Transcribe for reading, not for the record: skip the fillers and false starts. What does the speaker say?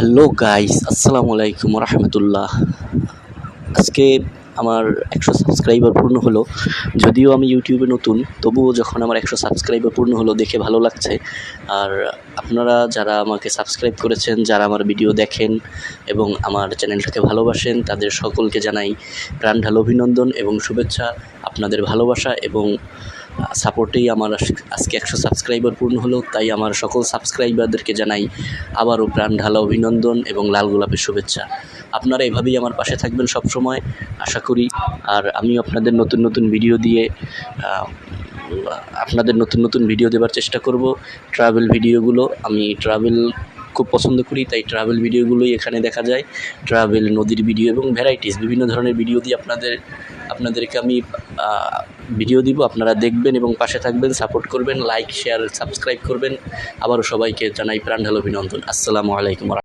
Hello guys, আসসালামু আলাইকুম রহমতুল্লাহ। আজকে আমার 100 সাবস্ক্রাইবার পূর্ণ হলো। যদিও আমি ইউটিউবে নতুন, তবুও যখন আমার 100 সাবস্ক্রাইবার পূর্ণ হলো দেখে ভালো লাগছে। আর আপনারা যারা আমাকে সাবস্ক্রাইব করেছেন, যারা আমার ভিডিও দেখেন এবং আমার চ্যানেলটাকে ভালোবাসেন, তাদের সকলকে জানাই প্রাণ ঢালা অভিনন্দন এবং শুভেচ্ছা। আপনাদের ভালোবাসা এবং সাপোর্টেই আমার আজকে 100 সাবস্ক্রাইবার পূর্ণ হলো। তাই আমার সকল সাবস্ক্রাইবারদেরকে জানাই আবারও প্রাণ ঢালা অভিনন্দন এবং লাল গোলাপের শুভেচ্ছা। আপনারা এভাবেই আমার পাশে থাকবেন সবসময়, আশা করি। আর আমিও আপনাদের নতুন নতুন ভিডিও দিয়ে আপনাদের নতুন নতুন ভিডিও দেওয়ার চেষ্টা করব। ট্রাভেল ভিডিওগুলো, আমি ট্রাভেল খুব পছন্দ করি, তাই ট্রাভেল ভিডিওগুলোই এখানে দেখা যায়। ট্রাভেল, নদীর ভিডিও এবং ভ্যারাইটিস বিভিন্ন ধরনের ভিডিও দিয়ে আপনাদেরকে আমি ভিডিও দিব। আপনারা দেখবেন এবং পাশে থাকবেন, সাপোর্ট করবেন, লাইক, শেয়ার, সাবস্ক্রাইব করবেন। আবারও সবাইকে জানাই প্রাণ ঢালা অভিনন্দন। আসসালামু আলাইকুম।